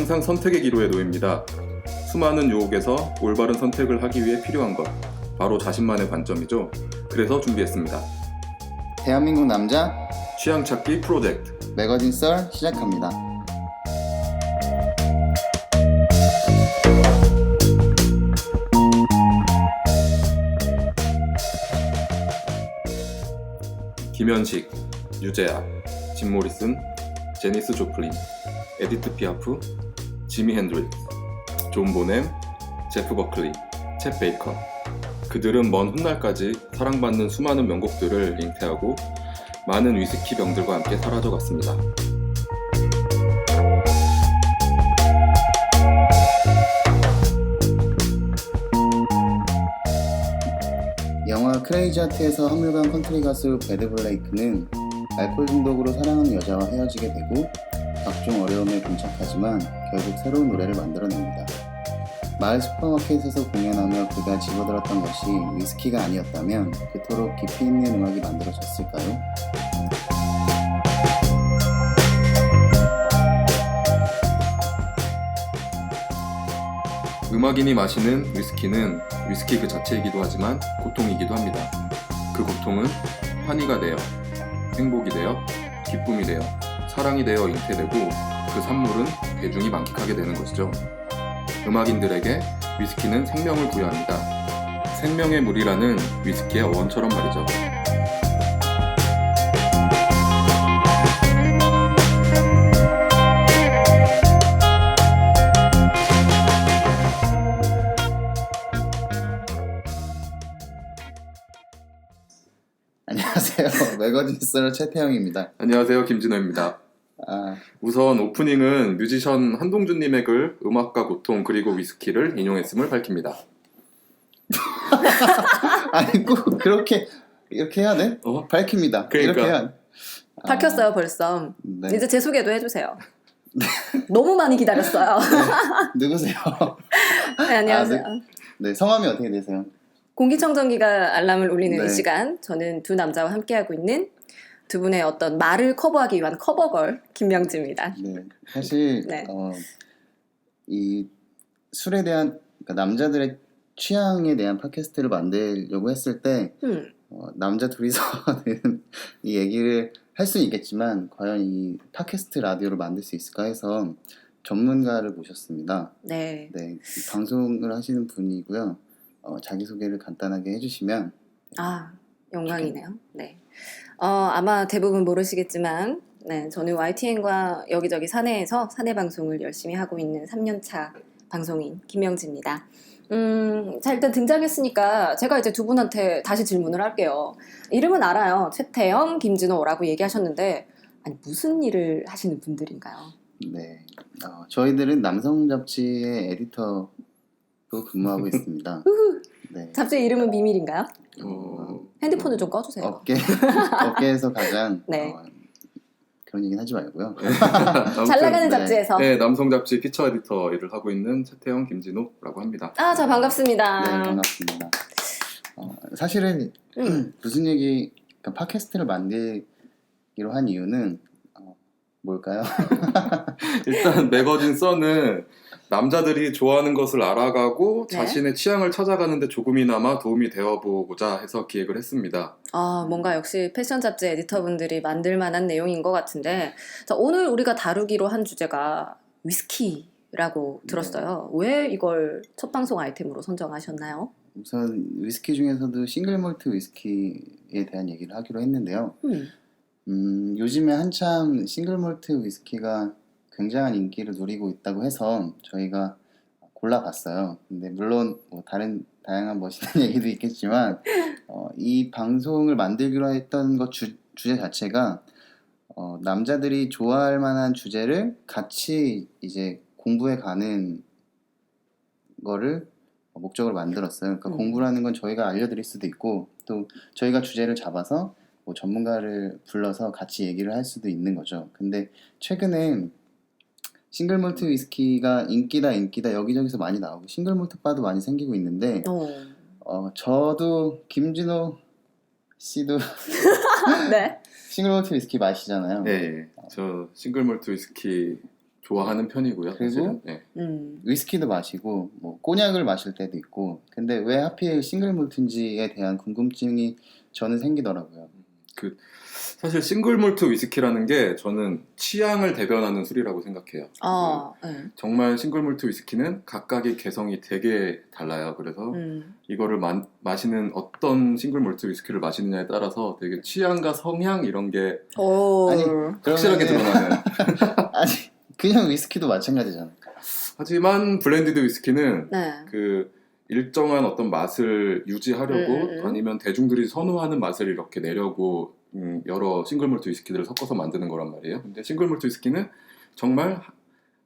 항상 선택의 기로에 놓입니다. 수많은 유혹에서 올바른 선택을 하기 위해 필요한 것, 바로 자신만의 관점이죠. 그래서 준비했습니다. 대한민국 남자 취향 찾기 프로젝트. 매거진 썰 시작합니다. 김현식, 유재하, 짐 모리슨, 제니스 조플린, 에디트 피아프, 지미 핸드릭스, 존 보넴, 제프 버클리, 챗 베이커. 그들은 먼 훗날까지 사랑받는 수많은 명곡들을 잉태하고 많은 위스키 병들과 함께 사라져갔습니다. 영화 크레이지 하트에서 화물간 컨트리 가수 배드 블레이크는 알코올 중독으로 사랑하는 여자와 헤어지게 되고 각종 어려움에 봉착하지만 결국 새로운 노래를 만들어냅니다. 마을 슈퍼마켓에서 공연하며 그가 집어들었던 것이 위스키가 아니었다면 그토록 깊이 있는 음악이 만들어졌을까요? 음악인이 마시는 위스키는 위스키 그 자체이기도 하지만 고통이기도 합니다. 그 고통은 환희가 되어, 행복이 되어, 기쁨이 되어, 사랑이 되어 잉태되고 그 산물은 대중이 만끽하게 되는 것이죠. 음악인들에게 위스키는 생명을 부여합니다. 생명의 물이라는 위스키의 어원처럼 말이죠. 안녕하세요. 매거진 썰 최태형입니다. 안녕하세요, 김진호입니다. 우선 오프닝은 뮤지션 한동준님의 글 음악과 고통 그리고 위스키를 인용했음을 밝힙니다. 아니 꼭 그렇게 이렇게 해야 돼? 밝힙니다. 그러니까. 이렇게 해야 돼. 밝혔어요 벌써. 네. 이제 제 소개도 해주세요. 너무 많이 기다렸어요. 누구세요? 네, 안녕하세요. 네, 성함이 어떻게 되세요? 공기청정기가 알람을 울리는 네. 이 시간, 저는 두 남자와 함께하고 있는 두 분의 어떤 말을 커버하기 위한 커버걸 김명지입니다. 네, 사실 네. 이 술에 대한 그러니까 남자들의 취향에 대한 팟캐스트를 만들려고 했을 때 남자 둘이서는 이 얘기를 할 수는 있겠지만 과연 이 팟캐스트 라디오를 만들 수 있을까 해서 전문가를 모셨습니다. 네. 네, 이 방송을 하시는 분이고요. 자기소개를 간단하게 해주시면. 영광이네요. 네. 아마 대부분 모르시겠지만, 네, 저는 YTN과 여기저기 사내에서 사내 방송을 열심히 하고 있는 3년차 방송인 김명지입니다. 자, 일단 등장했으니까 제가 이제 두 분한테 다시 질문을 할게요. 이름은 알아요. 최태형, 김진호라고 얘기하셨는데, 아니, 무슨 일을 하시는 분들인가요? 네, 저희들은 남성 잡지의 에디터로 근무하고 있습니다. 네. 잡지 이름은 비밀인가요? 핸드폰을 좀 꺼주세요. 업계에서 가장 네. 그런 얘기는 하지 말고요. 잘 나가는 잡지에서. 네, 남성 잡지 피처 에디터 일을 하고 있는 최태형, 김진호라고 합니다. 자, 반갑습니다. 네, 반갑습니다. 사실은 무슨 얘기, 그러니까 팟캐스트를 만들기로 한 이유는 뭘까요? 일단 매거진 써는 남자들이 좋아하는 것을 알아가고 네. 자신의 취향을 찾아가는데 조금이나마 도움이 되어보고자 해서 기획을 했습니다. 뭔가 역시 패션 잡지 에디터분들이 만들 만한 내용인 것 같은데, 자, 오늘 우리가 다루기로 한 주제가 위스키라고 들었어요. 왜 이걸 첫 방송 아이템으로 선정하셨나요? 우선 위스키 중에서도 싱글 몰트 위스키에 대한 얘기를 하기로 했는데요. 요즘에 한참 싱글 몰트 위스키가 굉장한 인기를 누리고 있다고 해서 저희가 골라봤어요. 근데 물론 뭐 다양한 멋있는 얘기도 있겠지만 이 방송을 만들기로 했던 것 주제 자체가 남자들이 좋아할 만한 주제를 같이 이제 공부해 가는 거를 목적으로 만들었어요. 그러니까 공부라는 건 저희가 알려드릴 수도 있고 또 저희가 주제를 잡아서 뭐 전문가를 불러서 같이 얘기를 할 수도 있는 거죠. 근데 최근에 싱글 몰트 위스키가 인기다 여기저기서 많이 나오고 싱글 몰트 바도 많이 생기고 있는데 저도 김진호 씨도 네. 싱글 몰트 위스키 마시잖아요. 네, 저 싱글 몰트 위스키 좋아하는 편이고요. 그리고 사실은. 네. 위스키도 마시고 뭐 꼬냑을 마실 때도 있고 근데 왜 하필 싱글 몰트인지에 대한 궁금증이 저는 생기더라고요. 사실 싱글 몰트 위스키라는 게 저는 취향을 대변하는 술이라고 생각해요. 네. 정말 싱글 몰트 위스키는 각각의 개성이 되게 달라요. 그래서 이거를 마시는 어떤 싱글 몰트 위스키를 마시느냐에 따라서 되게 취향과 성향 이런 게 아니, 확실하게 드러나는. 아니 그냥 위스키도 마찬가지잖아요. 하지만 블렌디드 위스키는 네. 그 일정한 어떤 맛을 유지하려고 아니면 대중들이 선호하는 맛을 이렇게 내려고 여러 싱글 몰트 위스키들을 섞어서 만드는 거란 말이에요. 근데 싱글 몰트 위스키는 정말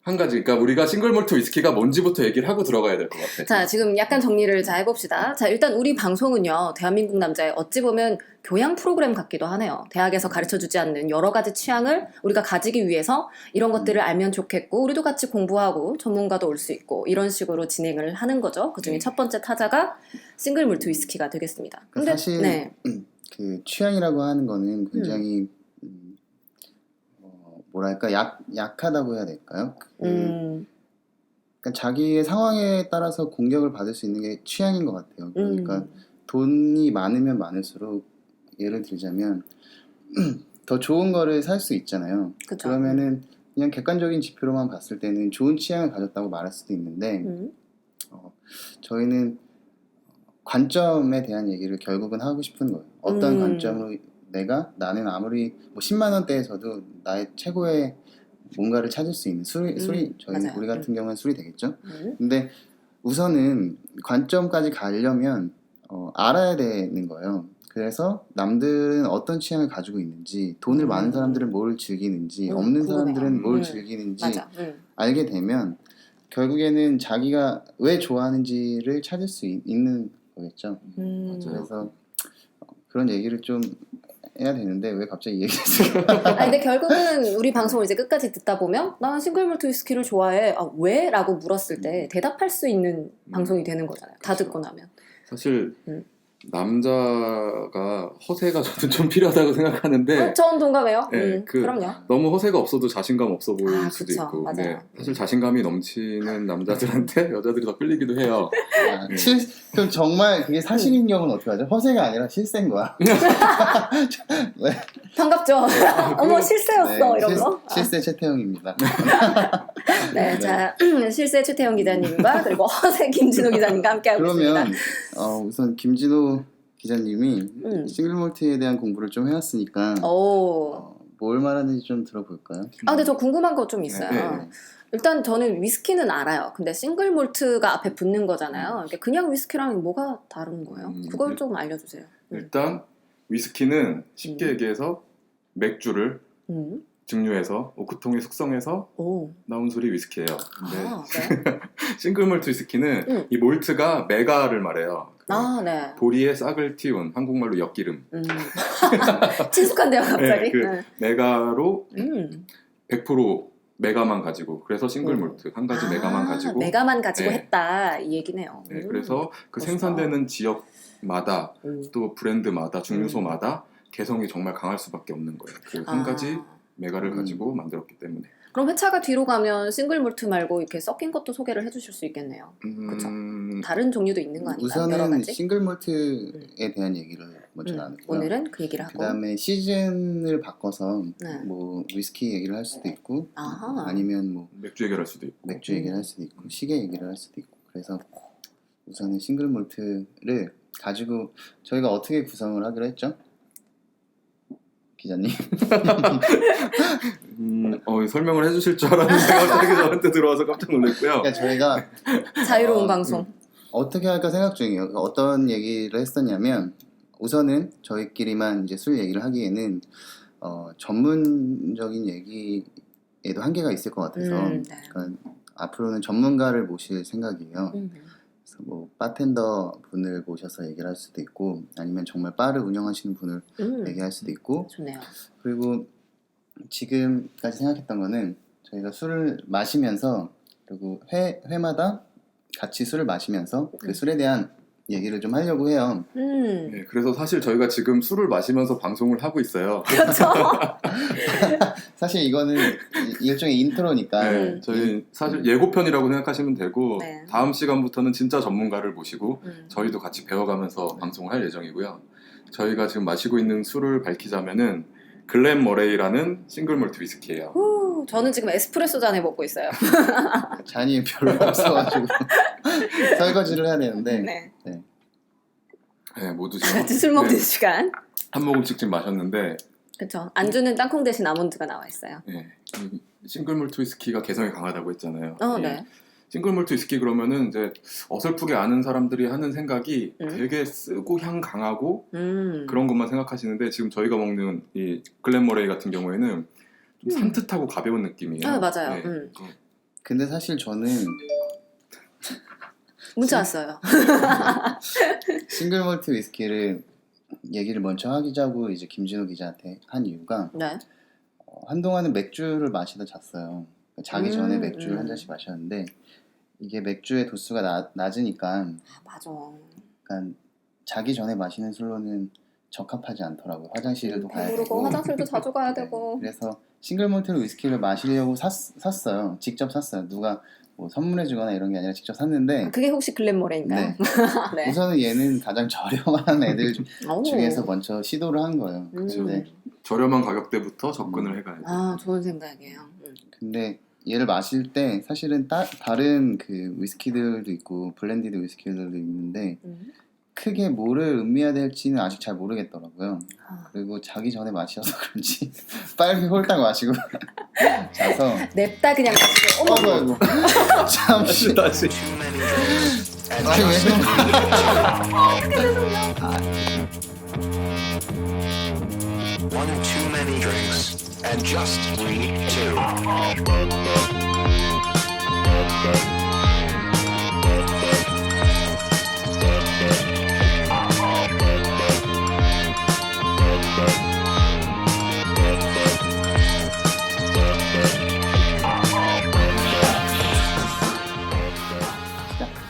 한 가지, 그러니까 우리가 싱글 몰트 위스키가 뭔지부터 얘기를 하고 들어가야 될 것 같아요. 자, 지금 약간 정리를 자 해봅시다. 자, 일단 우리 방송은요, 대한민국 남자의 어찌 보면 교양 프로그램 같기도 하네요. 대학에서 가르쳐주지 않는 여러 가지 취향을 우리가 가지기 위해서 이런 것들을 알면 좋겠고, 우리도 같이 공부하고 전문가도 올 수 있고, 이런 식으로 진행을 하는 거죠. 그 중에 첫 번째 타자가 싱글 몰트 위스키가 되겠습니다. 근데, 사실 네. 그 취향이라고 하는 거는 굉장히 뭐랄까 약하다고 해야 될까요? 그러니까 자기의 상황에 따라서 공격을 받을 수 있는 게 취향인 것 같아요. 그러니까 돈이 많으면 많을수록 예를 들자면 더 좋은 거를 살 수 있잖아요. 그쵸. 그러면은 그냥 객관적인 지표로만 봤을 때는 좋은 취향을 가졌다고 말할 수도 있는데 저희는 관점에 대한 얘기를 결국은 하고 싶은 거예요. 어떤 관점으로 나는 아무리 뭐 10만 원대에서도 나의 최고의 뭔가를 찾을 수 있는 술이 맞아요. 우리 같은 경우는 술이 되겠죠. 근데 우선은 관점까지 가려면 알아야 되는 거예요. 그래서 남들은 어떤 취향을 가지고 있는지, 돈을 많은 사람들은 뭘 즐기는지, 없는 궁금해요. 사람들은 뭘 즐기는지 맞아. 알게 되면 결국에는 자기가 왜 좋아하는지를 찾을 수 있는 거겠죠. 그래서 그런 얘기를 좀 해야 되는데 왜 갑자기 이 얘기했어요? 아니, 근데 결국은 우리 방송을 이제 끝까지 듣다 보면 난 싱글 몰트 위스키를 좋아해. 아, 왜? 라고 물었을 때 대답할 수 있는 방송이 되는 거잖아요. 다 듣고 나면. 사실 남자가 허세가 저는 좀 필요하다고 생각하는데 전 동감해요. 네, 그럼요. 너무 허세가 없어도 자신감 없어 보일 아, 수도 그쵸. 있고 맞아요. 네, 사실 자신감이 넘치는 남자들한테 여자들이 더 끌리기도 해요. 그럼 정말 그게 사실인 경우는 어떻게 하죠? 허세가 아니라 실세인 거야. 네. 반갑죠? 어머, 실세였어. 이런 거. 실세 최태영입니다. 네, 자, 실세 최태영 기자님과 그리고 허세 김진호 기자님과 함께하고 그러면 있습니다. 우선 김진호 기자님이 싱글몰트에 대한 공부를 좀 해왔으니까 뭘 말하는지 좀 들어볼까요? 아, 근데 저 궁금한 거 좀 있어요. 네. 일단 저는 위스키는 알아요. 근데 싱글 몰트가 앞에 붙는 거잖아요. 그냥 위스키랑 뭐가 다른 거예요? 그걸 좀 알려주세요. 일단 위스키는 쉽게 얘기해서 맥주를 증류해서 오크통에 숙성해서 나온 술이 위스키예요. 근데 네. 싱글 몰트 위스키는 이 몰트가 메가를 말해요. 네. 보리에 싹을 틔운 한국말로 엿기름. 친숙한데요, 갑자기. 네, 메가로 100% 메가만 가지고 그래서 싱글 몰트 한 가지 메가만 가지고 메가만 가지고 네. 했다 이 얘기네요. 네, 그래서 그 생산되는 지역마다 또 브랜드마다 증류소마다 개성이 정말 강할 수밖에 없는 거예요. 그 한 가지 메가를 가지고 만들었기 때문에. 그럼 회차가 뒤로 가면 싱글 몰트 말고 이렇게 섞인 것도 소개를 해주실 수 있겠네요. 그렇죠? 다른 종류도 있는 거 아닌가요? 여러 우선은 가지? 싱글 몰트에 대한 얘기를 먼저 나누고요. 오늘은 그 얘기를 하고. 그다음에 시즌을 바꿔서 뭐 위스키 얘기를 할 수도 있고 아니면 뭐 맥주 얘기를 할 수도 있고 맥주 얘기를 할 수도 있고 시계 얘기를 할 수도 있고 그래서 우선은 싱글 몰트를 가지고 저희가 어떻게 구성을 하기로 했죠? 기자님. 설명을 해주실 줄 알았는데 갑자기 저한테 들어와서 깜짝 놀랐고요. 그러니까 저희가 자유로운 방송. 어떻게 할까 생각 중이에요. 어떤 얘기를 했었냐면 우선은 저희끼리만 이제 술 얘기를 하기에는 전문적인 얘기에도 한계가 있을 것 같아서 그러니까 앞으로는 전문가를 모실 생각이에요. 그래서 뭐 바텐더 분을 모셔서 얘기를 할 수도 있고 아니면 정말 바를 운영하시는 분을 얘기할 수도 있고 좋네요. 그리고 지금까지 생각했던 거는 저희가 술을 마시면서 그리고 회마다 같이 술을 마시면서 그 술에 대한 얘기를 좀 하려고 해요. 네, 그래서 사실 저희가 지금 술을 마시면서 방송을 하고 있어요. 그렇죠. 사실 이거는 일종의 인트로니까 네, 저희 사실 예고편이라고 생각하시면 되고 네. 다음 시간부터는 진짜 전문가를 모시고 음. 저희도 같이 배워가면서 방송을 할 예정이고요. 저희가 지금 마시고 있는 술을 밝히자면은 글렌 머레이라는 싱글 몰트 위스키예요. 후, 저는 지금 에스프레소 잔에 먹고 있어요. 잔이 별로 없어가지고 설거지를 해야 되는데 네. 네, 모두 지금 같이 술 먹는 네, 시간. 한 모금씩 지금 마셨는데 그렇죠. 안주는 땅콩 대신 아몬드가 나와 있어요. 네, 이 싱글 몰트 위스키가 개성이 강하다고 했잖아요. 이 네. 싱글 몰트 위스키 그러면은 이제 어설프게 아는 사람들이 하는 생각이 되게 쓰고 향 강하고 그런 것만 생각하시는데 지금 저희가 먹는 이 글렌 머레이 같은 경우에는 좀 산뜻하고 가벼운 느낌이에요. 아, 맞아요. 네. 근데 사실 저는 문자 왔어요. 싱글 몰트 위스키를 얘기를 먼저 하자고 이제 김진호 기자한테 한 이유가 네. 한동안은 맥주를 마시다 잤어요. 자기 전에 맥주를 한 음. 잔씩 마셨는데 이게 맥주의 도수가 낮으니까 아, 맞아. 약간 자기 전에 마시는 술로는 적합하지 않더라고요. 화장실도 가야 되고. 배부르고 화장실도 자주 가야 네, 되고. 그래서 싱글 몰트 위스키를 마시려고 샀어요. 직접 샀어요. 누가 뭐 선물해주거나 이런 게 아니라 직접 샀는데 그게 혹시 글렌모레인가요? 네. 네. 우선은 얘는 가장 저렴한 애들 오. 중에서 먼저 시도를 한 거예요. 근데, 저렴한 가격대부터 접근을 해가야죠. 아, 좋은 생각이에요. 근데 얘를 마실 때 사실은 다른 그 위스키들도 있고 블렌디드 위스키들도 있는데 크게 뭐를 음미해야 될지는 아직 잘 모르겠더라고요. 아. 그리고 자기 전에 마셔서 그런지 빨리 홀딱 마시고 자서 냅다 그냥 마시고 어머. 어머 잠시 다시. 아니 One too many drinks, and just need two.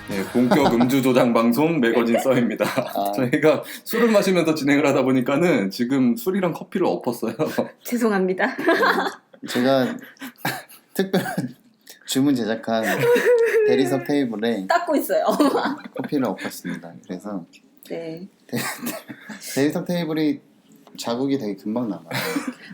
네, 본격 음주 조장 방송 매거진 써입니다. 저희가 술을 마시면서 진행을 하다 보니까는 지금 술이랑 커피를 엎었어요. 죄송합니다. 제가 특별 주문 제작한 대리석 테이블에 닦고 있어요. 커피를 엎었습니다. 그래서 네. 대리석 테이블이 자국이 되게 금방 남아요.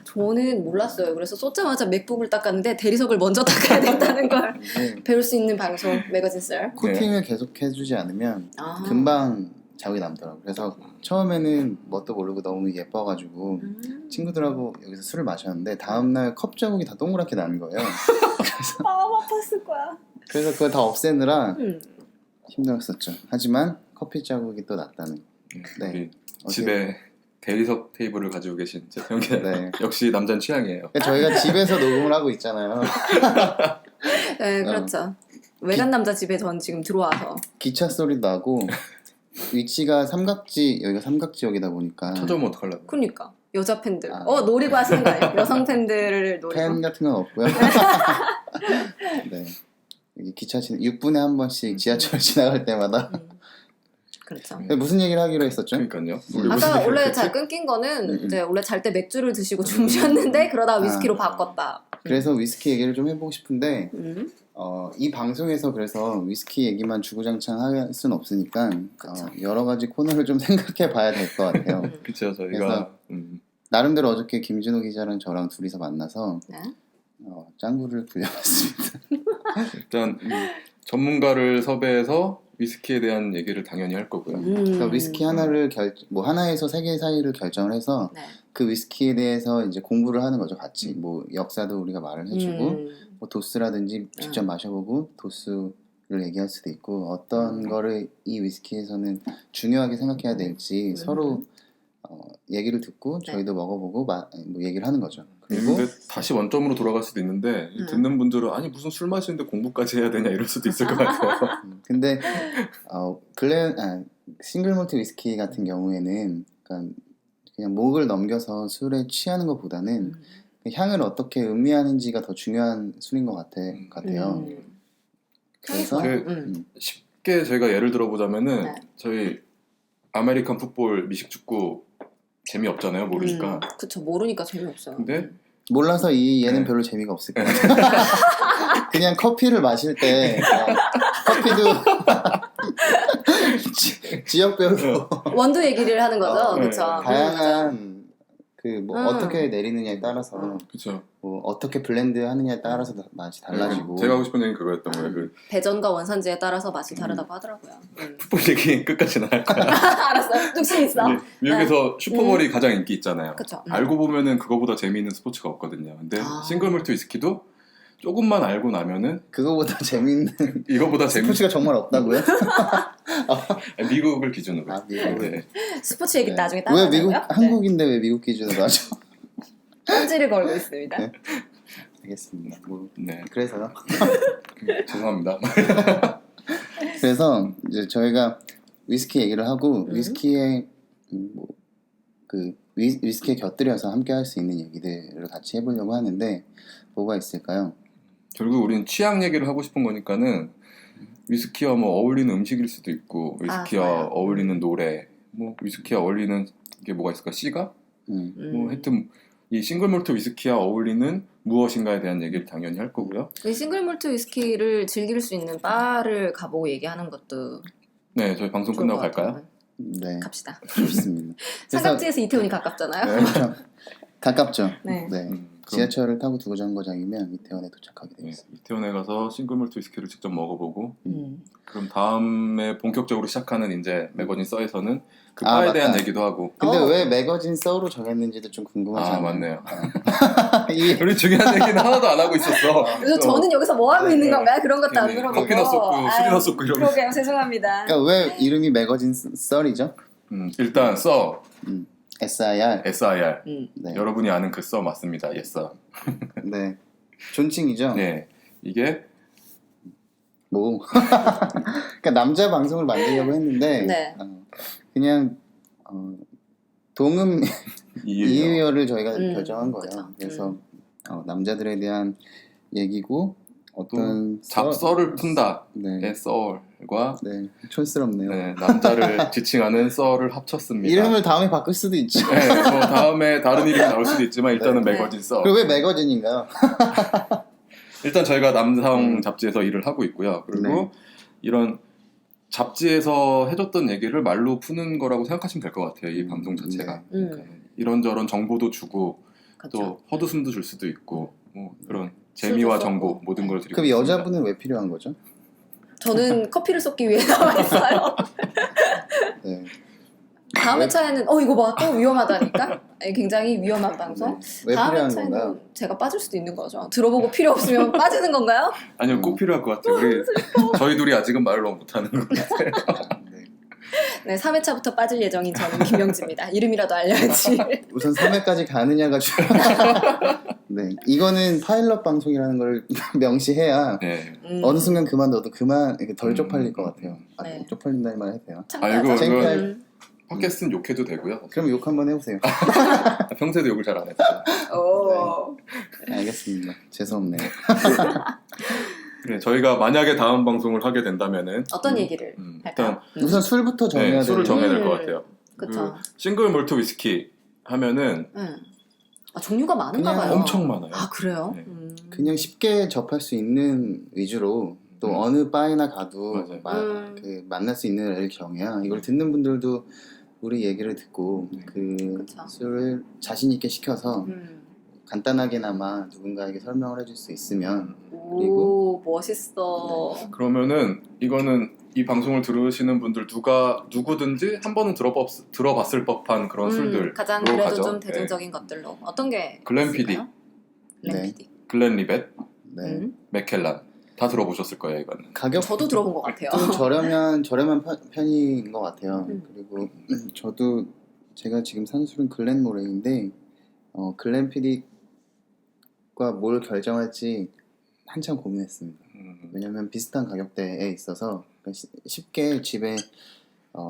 저는 몰랐어요. 그래서 쏟자마자 맥북을 닦았는데 대리석을 먼저 닦아야 된다는 걸 이게 배울 수 있는 방송 매거진 썰. 코팅을 계속 해주지 않으면 아. 금방 자국이 남더라고요. 그래서 처음에는 뭣도 모르고 너무 예뻐가지고 친구들하고 여기서 술을 마셨는데 다음날 컵 자국이 다 동그랗게 나는 거예요. 마음 아팠을 거야. 그래서 그걸 다 없애느라 음. 힘들었었죠. 하지만 커피 자국이 또 났다는. 네. 우리 집에 대리석 테이블을 가지고 계신 재평 기자. 네. 역시 남자는 취향이에요. 그러니까 저희가 집에서 녹음을 하고 있잖아요. 네, 그렇죠. 외간 남자 집에 전 지금 들어와서 기차 소리도 나고 위치가 삼각지 여기가 삼각지역이다 보니까 찾아오면 어떡하려고. 그러니까 여자 팬들 아. 노리고 하시는 거 아니에요? 여성 팬들을 노리고. 팬 같은 건 없고요. 네. 여기 기차 6분에 한 번씩 지하철 지나갈 때마다 그렇죠. 무슨 얘기를 하기로 했었죠? 그러니까요. 우리 무슨 아까 얘기를 원래 했지? 잘 끊긴 거는 음. 이제 원래 잘 때 맥주를 드시고 주무셨는데 그러다가 위스키로 아. 바꿨다. 그래서 위스키 얘기를 좀 해보고 싶은데 음. 이 방송에서 그래서 위스키 얘기만 주구장창 할 수는 없으니까 여러 가지 코너를 좀 생각해 봐야 될 것 같아요. 그쵸, 저희가 그래서 나름대로 어저께 김진호 기자랑 저랑 둘이서 만나서 네. 짱구를 굴려봤습니다. 일단 전문가를 섭외해서 위스키에 대한 얘기를 당연히 할 거고요. 그러니까 위스키 하나를 하나에서 세 개 사이를 결정을 해서 네. 그 위스키에 대해서 이제 공부를 하는 거죠, 같이. 뭐 역사도 우리가 말을 해주고 뭐 도스라든지 직접 마셔보고 도수를 얘기할 수도 있고 어떤 거를 이 위스키에서는 중요하게 생각해야 될지 서로 얘기를 듣고 저희도 먹어보고 뭐 얘기를 하는 거죠. 그리고 근데 다시 원점으로 돌아갈 수도 있는데 듣는 분들은 아니 무슨 술 마시는데 공부까지 해야 되냐 이럴 수도 있을 것 같아요. 근데 싱글 몰트 위스키 같은 경우에는 그러니까 그냥 목을 넘겨서 술에 취하는 것보다는 그 향을 어떻게 음미하는지가 더 중요한 술인 것 같아요. 그래서 쉽게 저희가 예를 들어보자면은 네. 저희 아메리칸 풋볼 미식 축구 재미없잖아요. 모르니까. 그쵸, 모르니까 재미없어요. 근데 몰라서 이 얘는 네. 별로 재미가 없을 거예요. 그냥 커피를 마실 때 커피도 지역별로 원두 얘기를 하는 거죠. 네. 그쵸. 다양한 그 뭐 음. 어떻게 내리느냐에 따라서 그렇죠. 뭐 어떻게 블렌드 하느냐에 따라서 맛이 달라지고 제가 하고 싶은 얘기는 그거였던 거예요. 그 배전과 원산지에 따라서 맛이 다르다고 하더라고요. 풋볼 얘기 끝까지 나갈 거야. 알았어. 뚝심 있어. 네, 미국에서 슈퍼볼이 가장 인기 있잖아요. 그쵸. 알고 보면은 그거보다 재미있는 스포츠가 없거든요. 근데 아. 싱글몰트 위스키도 조금만 알고 나면은 그거보다 재밌는 이거보다 재미. 스포츠가 정말 없다고요? 미국을 기준으로. 아, 미국. 네. 스포츠 얘기 네. 나중에 왜 미국 따라하자고요. 한국인데 왜 미국 기준으로 하죠? 편지를 걸고 있습니다. 네. 알겠습니다. 뭐 네. 그래서요. 죄송합니다. 그래서 이제 저희가 위스키 얘기를 하고 위스키에 뭐그 위스키에 곁들여서 함께 할 수 있는 얘기들을 같이 해보려고 하는데 뭐가 있을까요? 결국 우린 취향 얘기를 하고 싶은 거니까는 위스키와 뭐 어울리는 음식일 수도 있고 위스키와 좋아요. 어울리는 노래, 뭐 위스키와 어울리는 게 뭐가 있을까? 시가? 뭐 하여튼 이 싱글몰트 위스키와 어울리는 무엇인가에 대한 얘기를 당연히 할 거고요. 이 싱글몰트 위스키를 즐길 수 있는 바를 가보고 얘기하는 것도 네, 저희 방송 좋을 끝나고 것 같아요. 갈까요? 네, 갑시다. 좋습니다. 그래서 삼각지에서 이태원이 가깝잖아요. 네. 그렇죠. 가깝죠. 네. 네. 그럼, 지하철을 타고 두 정거장이면 이태원에 도착하게 되어 네, 있습니다. 이태원에 가서 싱글몰트 위스키를 직접 먹어보고 음. 그럼 다음에 본격적으로 시작하는 이제 매거진 써에서는 그 아, 바에 맞다. 대한 얘기도 하고. 근데 어. 왜 매거진 써로 정했는지도 좀 궁금하지 아 않아요? 맞네요. 이 우리 중요한 얘기는 하나도 안 하고 있었어. 그래서 저는 여기서 뭐 하고 네, 있는 네. 건가요? 그런 것도 안 네, 물어보고. 커피나 쏟고 술이나 아유, 쏟고 이러면서. 그러게요. 죄송합니다. 그러니까 왜 이름이 매거진 썰이죠? 일단 써 SIR. SIR 네. 여러분이 아는 그 써 맞습니다. yes. 네. 존칭이죠. 네 이게 뭐 그러니까 남자 방송을 만들려고 했는데 네. 그냥 동음 이유요. 이유어를 저희가 결정한 거예요. 그쵸. 그래서 남자들에 대한 얘기고 어떤 썰을 푼다의 네. 썰과 네. 촌스럽네요. 네, 남자를 지칭하는 썰을 합쳤습니다. 이름을 다음에 바꿀 수도 있죠. 네, 뭐 다음에 다른 이름이 나올 수도 있지만 일단은 네. 매거진 썰. 그리고 왜 매거진인가요? 일단 저희가 남성 잡지에서 일을 하고 있고요. 그리고 네. 이런 잡지에서 해줬던 얘기를 말로 푸는 거라고 생각하시면 될 것 같아요. 이 방송 자체가. 그러니까 이런저런 정보도 주고 그렇죠. 또 헛웃음도 줄 수도 있고 뭐 그런 재미와 술도 정보 쏟고. 모든 걸 드리고 그럼 있습니다. 여자분은 왜 필요한 거죠? 저는 커피를 쏟기 위해 나와 있어요. 네. 다음 회차에는 이거 봐, 또 위험하다니까. 굉장히 위험한 방송. 왜 다음 필요한 회차에는 건가요? 제가 빠질 수도 있는 거죠. 들어보고 필요 없으면 빠지는 건가요? 아니요 꼭 필요할 것 같아요. 우리 저희 둘이 아직은 말을 너무 못하는 것 같아요. 네. 네, 3회차부터 빠질 예정인 저는 김명지입니다. 이름이라도 알려야지. 우선 3회까지 가느냐가 네, 이거는 파일럿 방송이라는 걸 명시해야 네. 어느 순간 그만둬도 이렇게 덜 쪽팔릴 것 같아요. 네. 쪽팔린다는 말 해도 돼요? 아이고, 참고하자. 이거- 팟캐스트는 욕해도 되고요. 그럼 욕 한번 해보세요. 평소에도 욕을 잘 안 했어요. 오. 알겠습니다. 재수없네요. 네, 저희가 만약에 다음 방송을 하게 된다면은 어떤 얘기를 일단 할까요? 우선 술부터 정해야 네, 술을 돼요. 정해야 될 것 같아요. 그쵸. 싱글 몰트 위스키 하면은 종류가 많은가 그냥 봐요. 엄청 많아요. 아, 그래요? 네. 그냥 쉽게 접할 수 있는 위주로 또 어느 바에나 가도 맞아요. 만날 수 있는 애를 정해야 이걸 듣는 분들도 우리 얘기를 듣고 그 그쵸. 술을 자신 있게 시켜서 간단하게나마 누군가에게 설명을 해줄 수 있으면 오, 멋있어. 그러면은 이거는 이 방송을 들으시는 분들 누구든지 한 번은 들어봤을 법한 그런 술들 가장 그래도 좀 대중적인 것들로 어떤 게 글렌피딕, 있을까요? 글렌피딕. 글렌리벳, 네. 맥켈란 다 들어보셨을 거예요 이거는. 가격 저도 들어본 것 같아요. 좀 저렴한 편인 것 같아요. 그리고 저도 제가 지금 산 술은 글렌모레이인데 글렌피딕과 뭘 결정할지 한참 고민했습니다. 왜냐면 비슷한 가격대에 있어서 쉽게 집에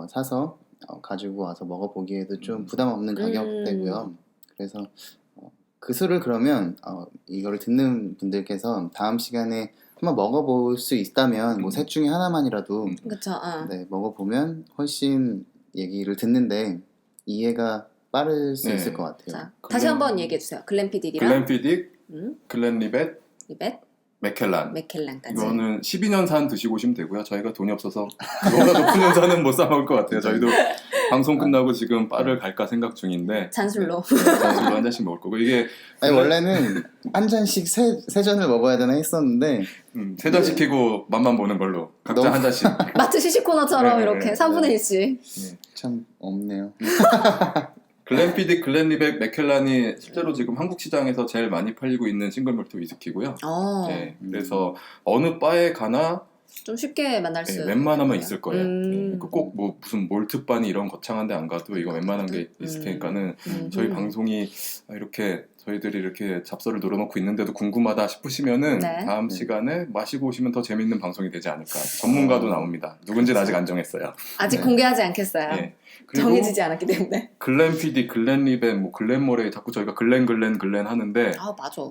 사서 가지고 와서 먹어보기에도 좀 부담 없는 가격대고요. 그래서 그 술을 그러면 이거를 듣는 분들께서 다음 시간에 한번 먹어볼 수 있다면 뭐 셋 중에 하나만이라도 그쵸. 네, 먹어보면 훨씬 얘기를 듣는데 이해가 빠를 수 네. 있을 것 같아요. 자, 다시 한번 얘기해 주세요. 글램피딕이랑 글렌피딕, 음, 글렌리벳, 리벳, 맥켈란. 맥켈란까지. 이거는 12년산 드시고 오시면 되고요. 저희가 돈이 없어서 그거보다 높은 년산은 못 사 먹을 것 같아요. 저희도 방송 끝나고 지금 바를 갈까 생각 중인데 잔술로. 잔술로 한 잔씩 먹을 거고 이게 아니 원래는 한 잔씩 세 잔을 먹어야 되나 했었는데 세 잔 시키고 맛만 보는 걸로 각자 너무- 한 잔씩. 마트 시식코너처럼 네, 이렇게 네, 3분의 1씩. 참 없네요. 글렌피딕, 글렌리백, 맥켈란이 실제로 지금 한국 시장에서 제일 많이 팔리고 있는 싱글몰트 위스키고요. 네, 그래서 어느 바에 가나 좀 쉽게 만날 수. 웬만하면 있고요. 있을 거예요. 꼭 뭐 무슨 몰트바니 이런 거창한 데 안 가도 이거 웬만한 게 있을 테니까는 저희 방송이 이렇게 저희들이 이렇게 잡서를 늘어놓고 있는데도 궁금하다 싶으시면은 네. 다음 시간에 마시고 오시면 더 재밌는 방송이 되지 않을까. 전문가도 나옵니다. 누군지는 아직 안 정했어요. 아직 네. 공개하지 않겠어요. 네. 그리고 정해지지 않았기 때문에. 글렌피디, 글렌리벳, 뭐 글렌모레이 자꾸 저희가 글렌 하는데 아 맞아.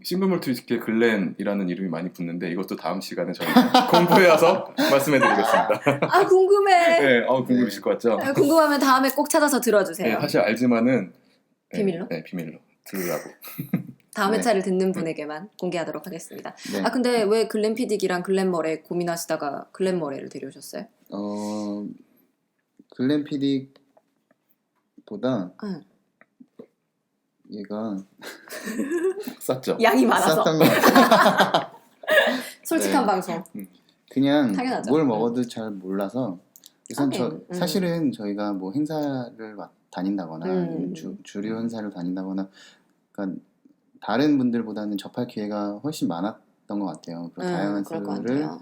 싱글몰트 위스키에 글렌이라는 이름이 많이 붙는데 이것도 다음 시간에 저희가 공부해와서 말씀해드리겠습니다. 아 궁금해. 네, 궁금하실 것 같죠? 아, 궁금하면 다음에 꼭 찾아서 네, 들어주세요. 사실 알지만은 비밀로? 네, 비밀로 들으라고. 다음 네. 회차를 듣는 분에게만 공개하도록 하겠습니다. 네. 아 근데 왜 글램피딕이랑 글렌머레 고민하시다가 글렌머레를 데려오셨어요? 글렌피딕보다 응. 얘가 쌌죠? 양이 많아서. 쌌던 것 같아요. 솔직한 네. 방송. 그냥 당연하죠. 뭘 먹어도 잘 몰라서 우선 하긴, 사실은 저희가 뭐 행사를 다닌다거나 아니면 주류 행사를 다닌다거나 그러니까 다른 분들보다는 접할 기회가 훨씬 많았던 것 같아요. 그런 다양한 그럴 것 술을 같아요.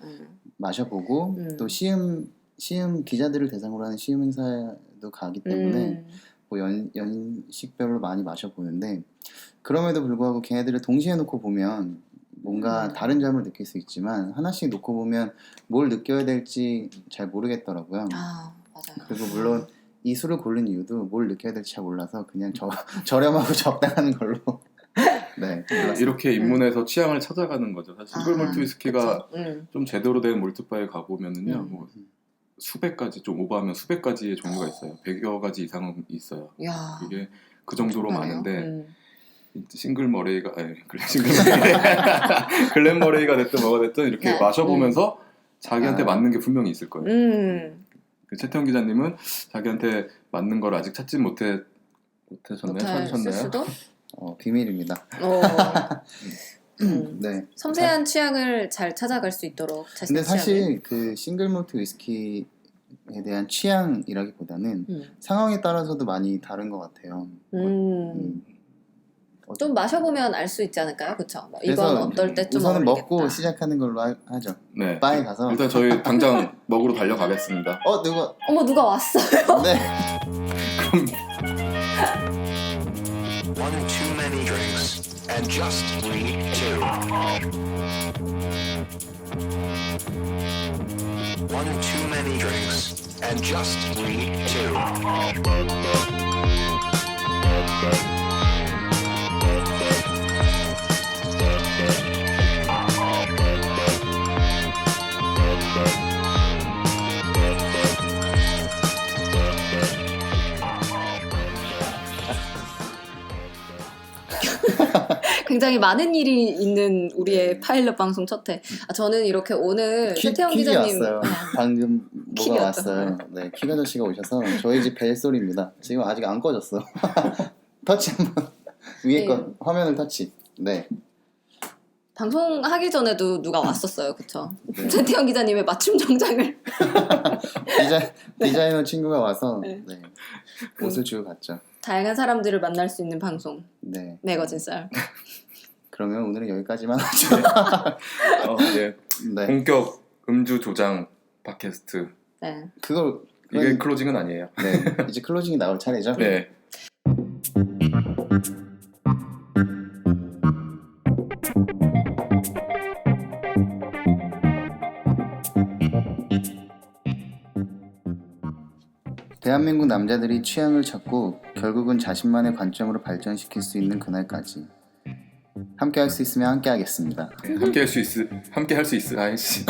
마셔보고 또 시음 기자들을 대상으로 하는 시음 행사도 가기 때문에 뭐 연식별로 많이 마셔보는데 그럼에도 불구하고 걔네들을 동시에 놓고 보면 뭔가 다른 점을 느낄 수 있지만 하나씩 놓고 보면 뭘 느껴야 될지 잘 모르겠더라고요. 아 맞아요. 그리고 물론 이 술을 고른 이유도 뭘 느껴야 될지 잘 몰라서 그냥 저렴하고 적당한 걸로 네 골랐습니다. 이렇게 입문해서 취향을 찾아가는 거죠. 사실 싱글몰트 위스키가 그쵸. 좀 제대로 된 몰트바에 가보면은요, 음. 뭐 수백 가지, 좀 오버하면 수백 가지의 종류가 있어요. 100여 가지 이상은 있어요. 야 이게 그 정도로 엄청나네요. 많은데 싱글머레이가 글렌머레이가 됐든 뭐가 됐든 이렇게 네. 마셔보면서 자기한테 아. 맞는 게 분명히 있을 거예요. 그 채태원 기자님은 자기한테 맞는 걸 아직 찾지 못하셨나요? 못했을 찾으셨나요? 수도? 비밀입니다. 네. 섬세한 취향을 잘 찾아갈 수 있도록 근데 자신의 사실 그 싱글몰트 위스키에 대한 취향이라기보다는 상황에 따라서도 많이 다른 것 같아요. 좀 마셔보면 알 수 있지 않을까요? 그쵸? 뭐 그래서 이건 어떨 때 좀 우선은 어울리겠다. 먹고 시작하는 걸로 하죠. 네. 바에 가서 일단 저희 당장 먹으러 달려가겠습니다. 누가 어머 누가 왔어요? 네. One too many drinks, and just me too. One too many drinks, and just me too. 굉장히 많은 일이 있는 우리의 파일럿 방송 첫 회. 저는 이렇게 오늘 최태영 퀴즈 기자님 왔어요. 방금 퀴즈 뭐가 왔죠. 왔어요. 네, 퀴 아저씨가 오셔서 저희 집 벨소리입니다. 지금 아직 안 꺼졌어. 터치 한번 위에 네. 거 화면을 터치. 네. 방송하기 전에도 누가 왔었어요, 그쵸? 네. 최태영 기자님의 맞춤 정장을 디자이너 친구가 와서 네. 네. 옷을 주고 갔죠. 다양한 사람들을 만날 수 있는 방송 네. 매거진 썰. 그러면 오늘은 여기까지만 하죠. 네. 네. 본격 음주 조장 팟캐스트. 네. 이게 클로징은 아니에요. 네. 이제 클로징이 나올 차례죠. 네. 대한민국 남자들이 취향을 찾고 결국은 자신만의 관점으로 발전시킬 수 있는 그날까지 함께 할 수 있으면 함께 하겠습니다. 함께 할 수 있어. 아이씨.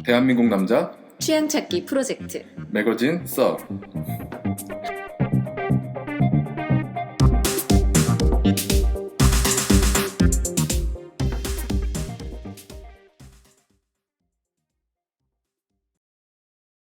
대한민국 남자 취향 찾기 프로젝트 매거진 써.